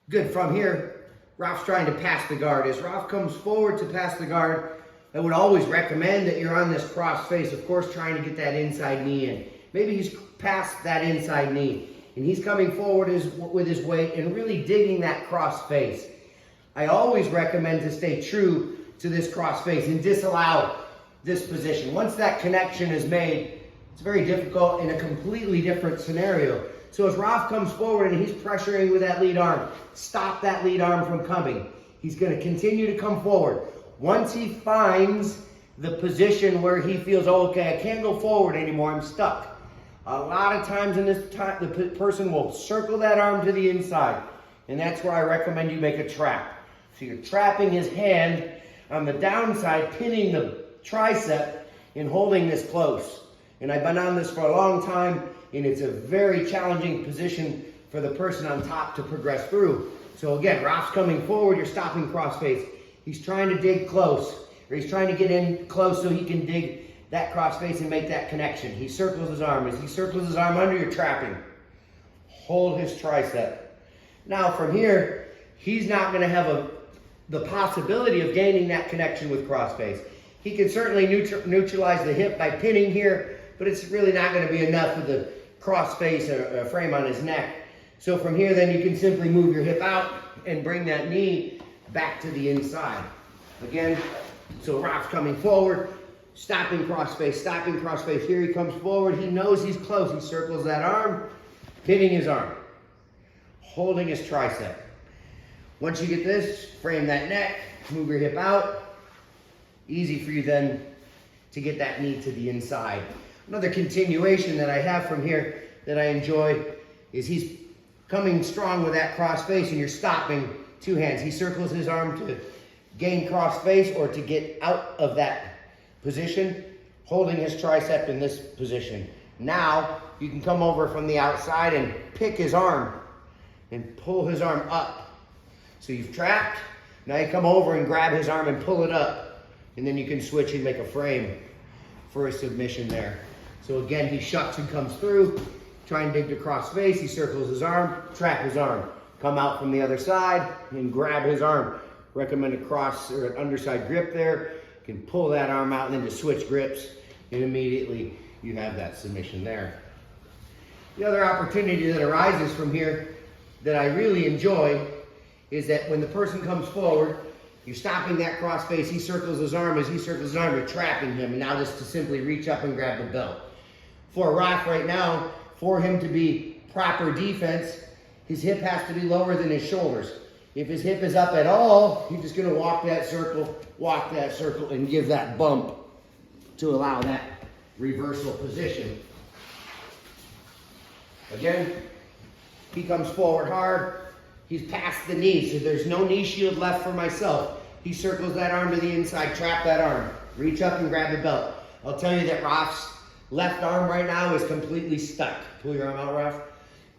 Good. From here, Ralph's trying to pass the guard. As Ralph comes forward to pass the guard, I would always recommend that you're on this cross face, of course, trying to get that inside knee in. Maybe he's past that inside knee, and he's coming forward with his weight and really digging that cross face. I always recommend to stay true to this cross face and disallow this position. Once that connection is made, it's very difficult in a completely different scenario. So as Ralph comes forward and he's pressuring with that lead arm, stop that lead arm from coming. He's going to continue to come forward. Once he finds the position where he feels, oh, okay, I can't go forward anymore, I'm stuck. A lot of times in this time, the person will circle that arm to the inside. And that's where I recommend you make a trap. So you're trapping his hand on the downside, pinning the tricep and holding this close. And I've been on this for a long time, and it's a very challenging position for the person on top to progress through. So again, Ralph's coming forward, you're stopping cross face. He's trying to dig close, or he's trying to get in close so he can dig that cross face and make that connection. He circles his arm. As he circles his arm under, you're trapping. Hold his tricep. Now from here, he's not going to have the possibility of gaining that connection with cross face. He can certainly neutralize the hip by pinning here, but it's really not going to be enough with the cross face or frame on his neck. So from here, then you can simply move your hip out and bring that knee back to the inside. Again, so Ralph's coming forward, stopping cross face, stopping cross face. Here he comes forward. He knows he's close. He circles that arm, pinning his arm, holding his tricep. Once you get this, frame that neck, move your hip out. Easy for you then to get that knee to the inside. Another continuation that I have from here that I enjoy is he's coming strong with that cross face and you're stopping two hands. He circles his arm to gain cross face or to get out of that position, holding his tricep in this position. Now you can come over from the outside and pick his arm and pull his arm up. So you've trapped, now you come over and grab his arm and pull it up. And then you can switch and make a frame for a submission there. So again, he shucks and comes through, try and dig to cross face. He circles his arm, trap his arm. Come out from the other side and grab his arm. Recommend a cross or an underside grip there. You can pull that arm out and then just switch grips. And immediately you have that submission there. The other opportunity that arises from here that I really enjoy is that when the person comes forward, you're stopping that cross face, he circles his arm. As he circles his arm, you're trapping him. And now just to simply reach up and grab the belt. For Ralph right now, for him to be proper defense, his hip has to be lower than his shoulders. If his hip is up at all, you're just gonna walk that circle, and give that bump to allow that reversal position. Again, he comes forward hard. He's past the knee, so there's no knee shield left for myself. He circles that arm to the inside, trap that arm. Reach up and grab the belt. I'll tell you that Ralph's left arm right now is completely stuck. Pull your arm out, Ralph.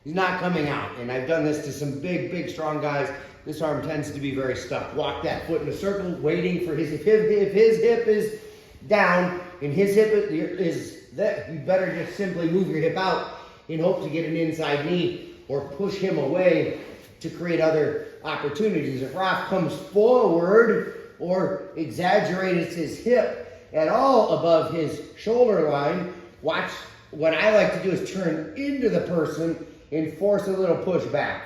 He's not coming out, and I've done this to some big, big, strong guys. This arm tends to be very stuck. Walk that foot in a circle, waiting for his, if his hip is down and his hip is that, you better just simply move your hip out and hope to get an inside knee or push him away to create other opportunities. If Ralph comes forward or exaggerates his hip at all above his shoulder line, watch, what I like to do is turn into the person and force a little push back.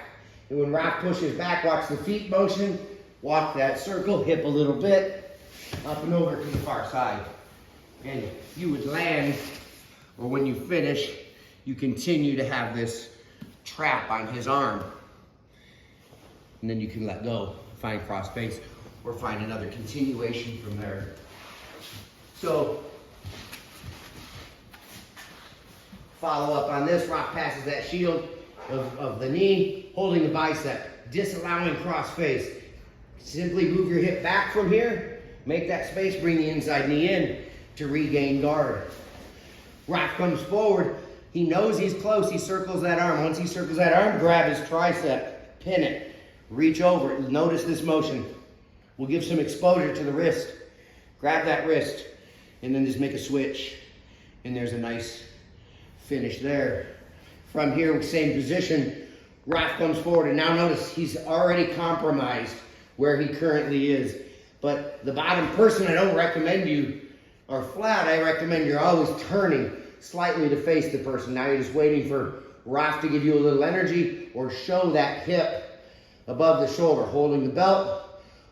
And when Ralph pushes back, watch the feet motion, walk that circle, hip a little bit, up and over to the far side. And you would land, or when you finish, you continue to have this trap on his arm. And then you can let go, find cross face, or find another continuation from there. So, follow up on this. Ralph passes that shield of the knee, holding the bicep, disallowing cross face. Simply move your hip back from here, make that space, bring the inside knee in to regain guard. Ralph comes forward. He knows he's close. He circles that arm. Once he circles that arm, grab his tricep, pin it. Reach over, notice this motion. We'll give some exposure to the wrist. Grab that wrist, and then just make a switch. And there's a nice finish there. From here, same position. Raf comes forward, and now notice he's already compromised where he currently is. But the bottom person, I don't recommend you are flat. I recommend you're always turning slightly to face the person. Now you're just waiting for Raf to give you a little energy or show that hip above the shoulder, holding the belt,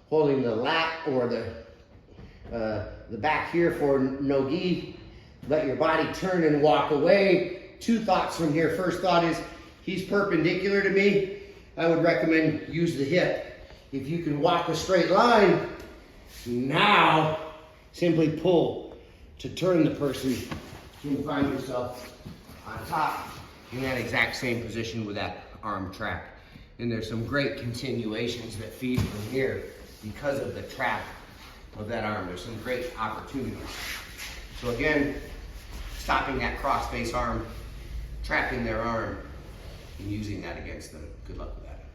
holding the lat or the back here for no gi. Let your body turn and walk away. Two thoughts from here. First thought is, he's perpendicular to me. I would recommend use the hip. If you can walk a straight line, now simply pull to turn the person. You can find yourself on top in that exact same position with that arm trap. And there's some great continuations that feed from here because of the trap of that arm. There's some great opportunities. So again, stopping that cross face arm, trapping their arm, and using that against them. Good luck with that.